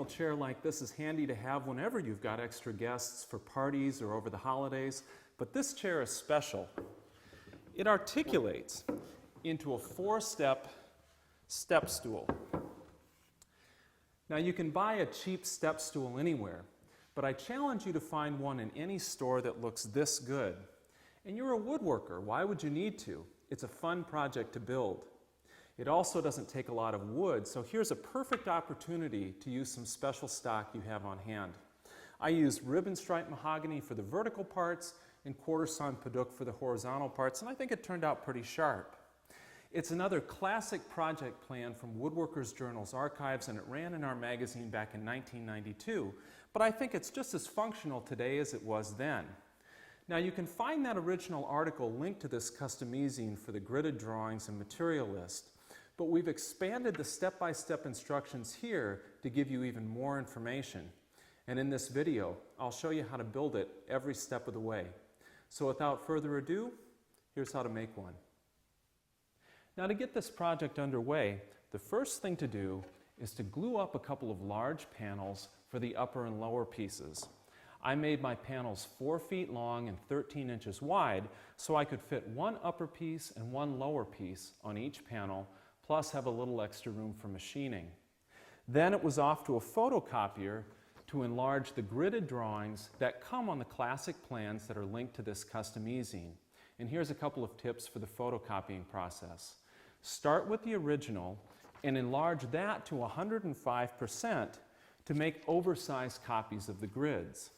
occasional chair like this is handy to have whenever you've got extra guests for parties or over the holidays, but this chair is special. It articulates into a 4-step step stool. Now you can buy a cheap step stool anywhere, but I challenge you to find one in any store that looks this good. And you're a woodworker, why would you need to? It's a fun project to build. It also doesn't take a lot of wood, so here's a perfect opportunity to use some special stock you have on hand. I used ribbon stripe mahogany for the vertical parts and quarter sawn padauk for the horizontal parts, and I think it turned out pretty sharp. It's another classic project plan from Woodworkers Journal's archives, and it ran in our magazine back in 1992, but I think it's just as functional today as it was then. Now you can find that original article linked to this customizing for the gridded drawings and material list, but we've expanded the step-by-step instructions here to give you even more information. And in this video, I'll show you how to build it every step of the way. So without further ado, here's how to make one. Now to get this project underway, the first thing to do is to glue up a couple of large panels for the upper and lower pieces. I made my panels 4 feet long and 13 inches wide so I could fit one upper piece and one lower piece on each panel, plus have a little extra room for machining. Then it was off to a photocopier to enlarge the gridded drawings that come on the classic plans that are linked to this customizing. And here's a couple of tips for the photocopying process. Start with the original and enlarge that to 105% to make oversized copies of the grids.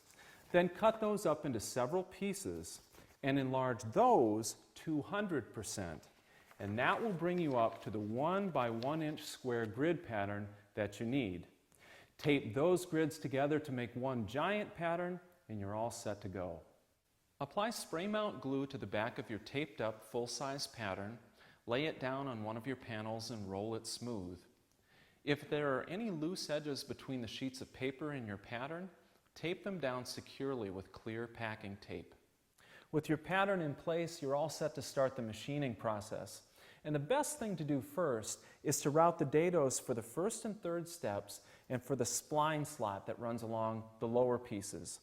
Then cut those up into several pieces and enlarge those 200%. And that will bring you up to the 1 by 1 inch square grid pattern that you need. Tape those grids together to make one giant pattern and you're all set to go. Apply spray mount glue to the back of your taped up full-size pattern, lay it down on one of your panels and roll it smooth. If there are any loose edges between the sheets of paper in your pattern, tape them down securely with clear packing tape. With your pattern in place, you're all set to start the machining process. And the best thing to do first is to route the dados for the first and third steps and for the spline slot that runs along the lower pieces.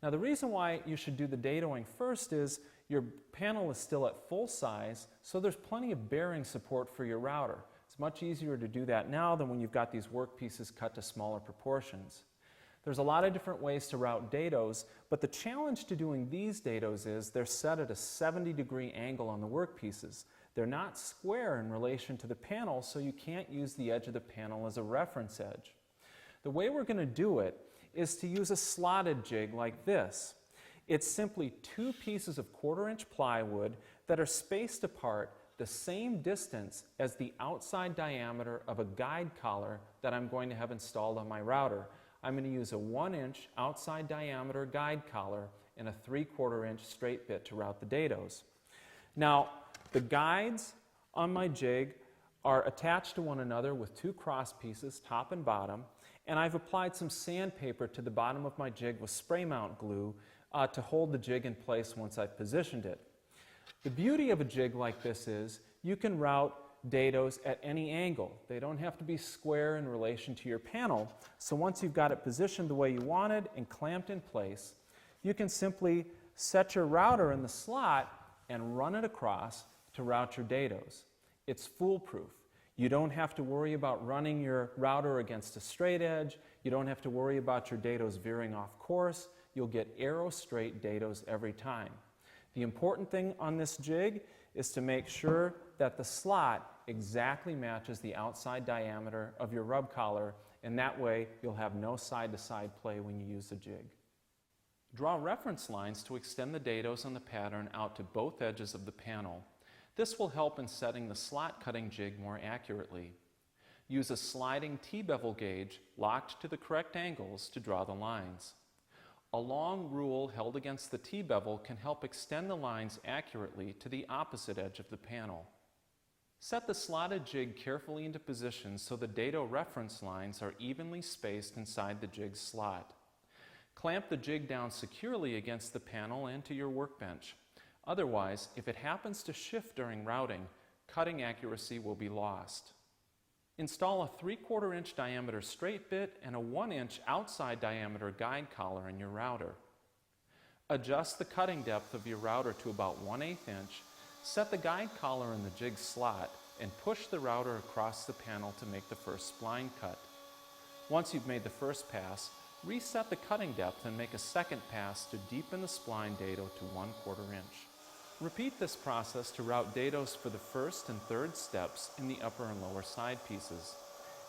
Now the reason why you should do the dadoing first is your panel is still at full size, so there's plenty of bearing support for your router. It's much easier to do that now than when you've got these work pieces cut to smaller proportions. There's a lot of different ways to route dados, but the challenge to doing these dados is they're set at a 70-degree angle on the work pieces. They're not square in relation to the panel, so you can't use the edge of the panel as a reference edge. The way we're going to do it is to use a slotted jig like this. It's simply 2 pieces of 1/4 inch plywood that are spaced apart the same distance as the outside diameter of a guide collar that I'm going to have installed on my router. I'm going to use a 1 inch outside diameter guide collar and a 3/4 inch straight bit to route the dados. Now, the guides on my jig are attached to one another with 2 cross pieces, top and bottom, and I've applied some sandpaper to the bottom of my jig with spray mount glue to hold the jig in place once I've positioned it. The beauty of a jig like this is you can route dados at any angle. They don't have to be square in relation to your panel, so once you've got it positioned the way you wanted and clamped in place, you can simply set your router in the slot and run it across to route your dados. It's foolproof. You don't have to worry about running your router against a straight edge. You don't have to worry about your dados veering off course. You'll get arrow straight dados every time. The important thing on this jig is to make sure that the slot exactly matches the outside diameter of your rub collar, and that way you'll have no side-to-side play when you use the jig. Draw reference lines to extend the dados on the pattern out to both edges of the panel. This will help in setting the slot cutting jig more accurately. Use a sliding T-bevel gauge locked to the correct angles to draw the lines. A long rule held against the T-bevel can help extend the lines accurately to the opposite edge of the panel. Set the slotted jig carefully into position so the dado reference lines are evenly spaced inside the jig's slot. Clamp the jig down securely against the panel and to your workbench. Otherwise, if it happens to shift during routing, cutting accuracy will be lost. Install a 3/4 inch diameter straight bit and a 1 inch outside diameter guide collar in your router. Adjust the cutting depth of your router to about 1/8 inch, set the guide collar in the jig slot, and push the router across the panel to make the first spline cut. Once you've made the first pass, reset the cutting depth and make a second pass to deepen the spline dado to 1/4 inch. Repeat this process to route dados for the first and third steps in the upper and lower side pieces.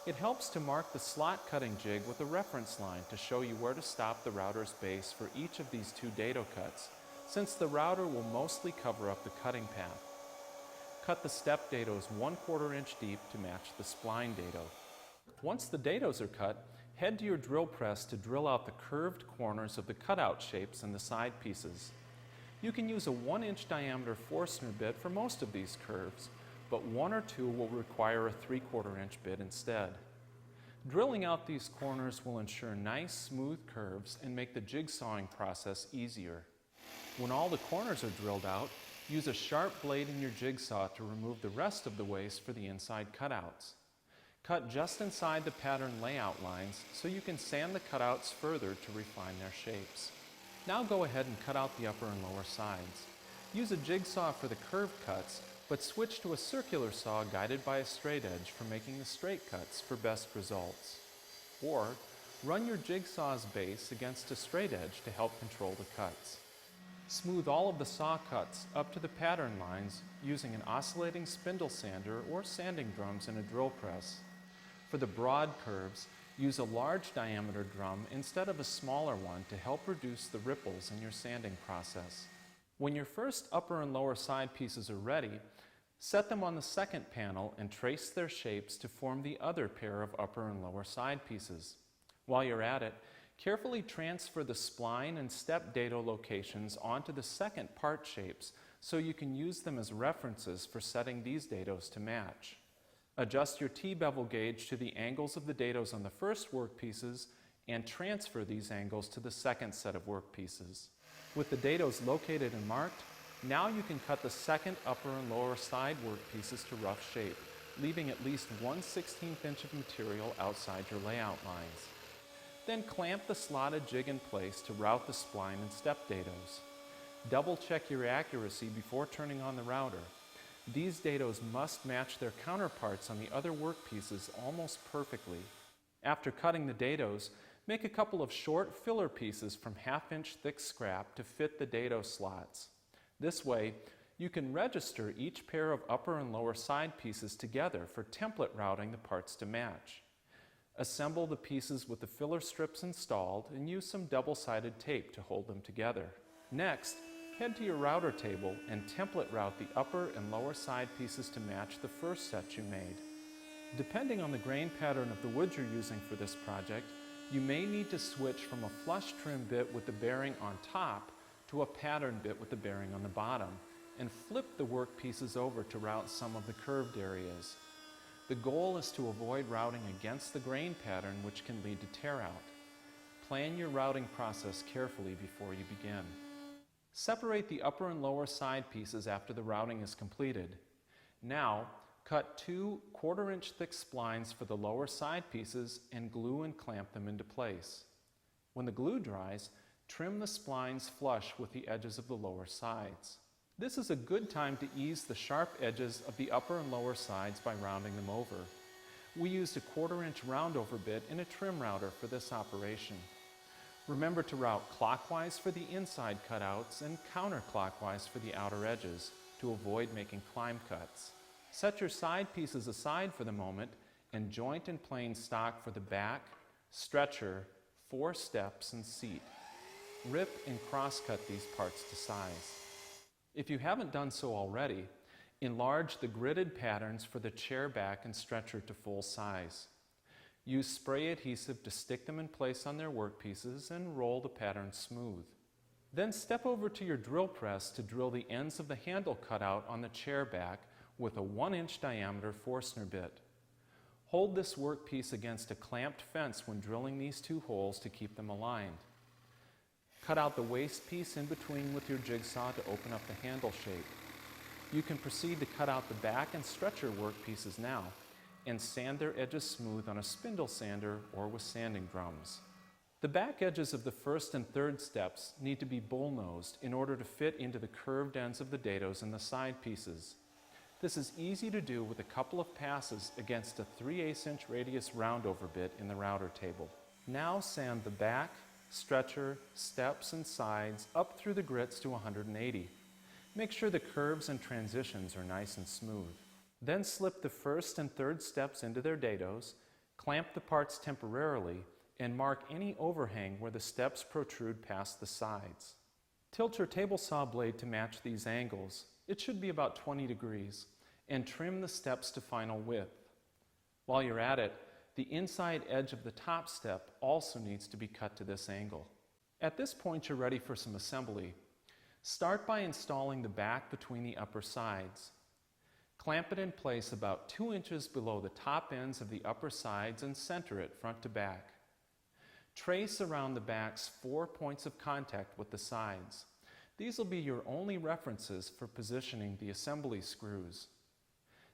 It helps to mark the slot cutting jig with a reference line to show you where to stop the router's base for each of these 2 dado cuts, since the router will mostly cover up the cutting path. Cut the step dados 1/4 inch deep to match the spline dado. Once the dados are cut, head to your drill press to drill out the curved corners of the cutout shapes in the side pieces. You can use a 1 inch diameter Forstner bit for most of these curves, but 1 or 2 will require a 3/4 inch bit instead. Drilling out these corners will ensure nice, smooth curves and make the jigsawing process easier. When all the corners are drilled out, use a sharp blade in your jigsaw to remove the rest of the waste for the inside cutouts. Cut just inside the pattern layout lines so you can sand the cutouts further to refine their shapes. Now go ahead and cut out the upper and lower sides. Use a jigsaw for the curved cuts, but switch to a circular saw guided by a straight edge for making the straight cuts for best results. Or run your jigsaw's base against a straight edge to help control the cuts. Smooth all of the saw cuts up to the pattern lines using an oscillating spindle sander or sanding drums in a drill press. For the broad curves, use a large diameter drum instead of a smaller one to help reduce the ripples in your sanding process. When your first upper and lower side pieces are ready, set them on the second panel and trace their shapes to form the other pair of upper and lower side pieces. While you're at it, carefully transfer the spline and step dado locations onto the second part shapes so you can use them as references for setting these dados to match. Adjust your T-bevel gauge to the angles of the dados on the first workpieces and transfer these angles to the second set of workpieces. With the dados located and marked, now you can cut the second upper and lower side workpieces to rough shape, leaving at least 1/16 inch of material outside your layout lines. Then clamp the slotted jig in place to route the spline and step dados. Double check your accuracy before turning on the router. These dados must match their counterparts on the other workpieces almost perfectly. After cutting the dados, make a couple of short filler pieces from 1/2 inch thick scrap to fit the dado slots. This way, you can register each pair of upper and lower side pieces together for template routing the parts to match. Assemble the pieces with the filler strips installed and use some double-sided tape to hold them together. Next, head to your router table and template route the upper and lower side pieces to match the first set you made. Depending on the grain pattern of the wood you're using for this project, you may need to switch from a flush trim bit with the bearing on top to a pattern bit with the bearing on the bottom, and flip the work pieces over to route some of the curved areas. The goal is to avoid routing against the grain pattern, which can lead to tear out. Plan your routing process carefully before you begin. Separate the upper and lower side pieces after the routing is completed. Now, cut 2 1/4 inch thick splines for the lower side pieces and glue and clamp them into place. When the glue dries, trim the splines flush with the edges of the lower sides. This is a good time to ease the sharp edges of the upper and lower sides by rounding them over. We used a 1/4 inch roundover bit in a trim router for this operation. Remember to route clockwise for the inside cutouts and counterclockwise for the outer edges to avoid making climb cuts. Set your side pieces aside for the moment and joint and plane stock for the back, stretcher, 4 steps, and seat. Rip and cross-cut these parts to size. If you haven't done so already, enlarge the gridded patterns for the chair back and stretcher to full size. Use spray adhesive to stick them in place on their workpieces and roll the pattern smooth. Then step over to your drill press to drill the ends of the handle cutout on the chair back with a 1 inch diameter Forstner bit. Hold this workpiece against a clamped fence when drilling these 2 holes to keep them aligned. Cut out the waste piece in between with your jigsaw to open up the handle shape. You can proceed to cut out the back and stretcher workpieces now, and sand their edges smooth on a spindle sander or with sanding drums. The back edges of the first and third steps need to be bull-nosed in order to fit into the curved ends of the dados and the side pieces. This is easy to do with a couple of passes against a 3/8" radius roundover bit in the router table. Now sand the back, stretcher, steps, and sides up through the grits to 180. Make sure the curves and transitions are nice and smooth. Then slip the first and third steps into their dados, clamp the parts temporarily, and mark any overhang where the steps protrude past the sides. Tilt your table saw blade to match these angles. It should be about 20 degrees, and trim the steps to final width. While you're at it, the inside edge of the top step also needs to be cut to this angle. At this point, you're ready for some assembly. Start by installing the back between the upper sides. Clamp it in place about 2 inches below the top ends of the upper sides and center it front to back. Trace around the back's 4 points of contact with the sides. These will be your only references for positioning the assembly screws.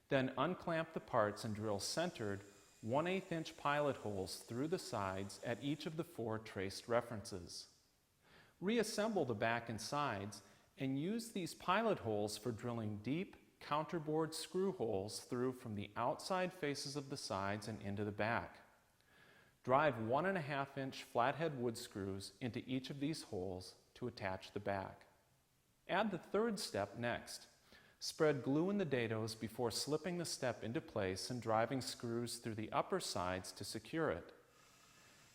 Then unclamp the parts and drill centered 1/8" pilot holes through the sides at each of the 4 traced references. Reassemble the back and sides and use these pilot holes for drilling deep counterbore screw holes through from the outside faces of the sides and into the back. Drive 1.5" flathead wood screws into each of these holes to attach the back. Add the third step next. Spread glue in the dados before slipping the step into place and driving screws through the upper sides to secure it.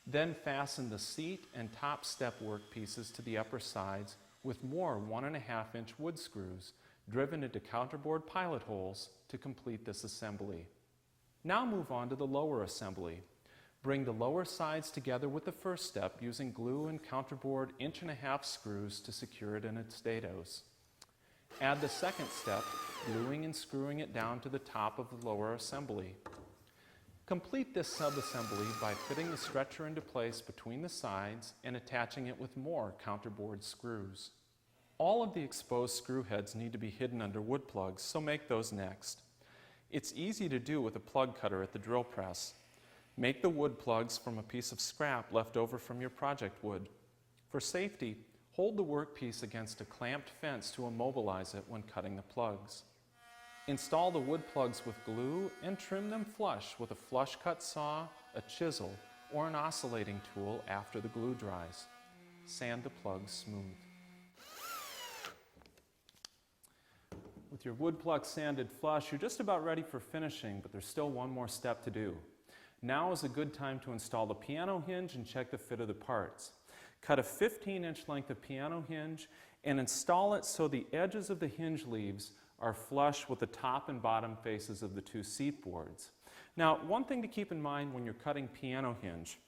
Then fasten the seat and top step work pieces to the upper sides with more 1.5" wood screws driven into counterboard pilot holes to complete this assembly. Now move on to the lower assembly. Bring the lower sides together with the first step using glue and counterboard 1.5" screws to secure it in its dados. Add the second step, gluing and screwing it down to the top of the lower assembly. Complete this sub-assembly by fitting the stretcher into place between the sides and attaching it with more counterboard screws. All of the exposed screw heads need to be hidden under wood plugs, so make those next. It's easy to do with a plug cutter at the drill press. Make the wood plugs from a piece of scrap left over from your project wood. For safety, hold the workpiece against a clamped fence to immobilize it when cutting the plugs. Install the wood plugs with glue and trim them flush with a flush cut saw, a chisel, or an oscillating tool after the glue dries. Sand the plugs smooth. With your wood plugs sanded flush, you're just about ready for finishing, but there's still one more step to do. Now is a good time to install the piano hinge and check the fit of the parts. Cut a 15" length of piano hinge and install it so the edges of the hinge leaves are flush with the top and bottom faces of the 2 seat boards. Now, one thing to keep in mind when you're cutting piano hinge,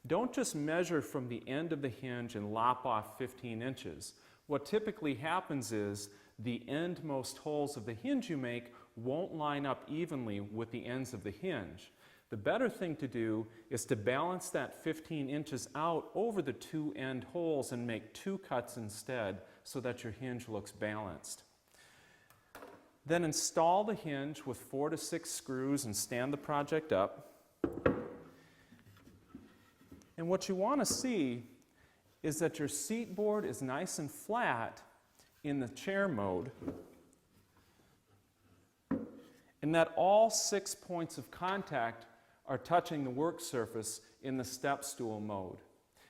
don't just measure from the end of the hinge and lop off 15 inches. What typically happens is the endmost holes of the hinge you make won't line up evenly with the ends of the hinge. The better thing to do is to balance that 15 inches out over the 2 end holes and make 2 cuts instead so that your hinge looks balanced. Then install the hinge with 4 to 6 screws and stand the project up. And what you want to see is that your seat board is nice and flat in the chair mode, and that all 6 points of contact are touching the work surface in the step stool mode.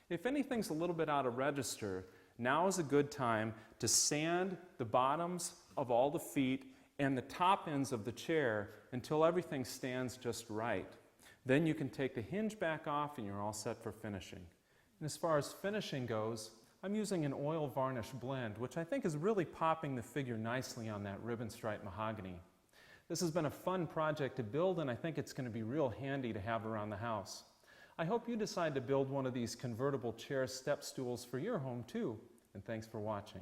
If anything's a little bit out of register, now is a good time to sand the bottoms of all the feet and the top ends of the chair until everything stands just right. Then you can take the hinge back off and you're all set for finishing. And as far as finishing goes, I'm using an oil varnish blend, which I think is really popping the figure nicely on that ribbon stripe mahogany. This has been a fun project to build, and I think it's going to be real handy to have around the house. I hope you decide to build one of these convertible chair step stools for your home too, and thanks for watching.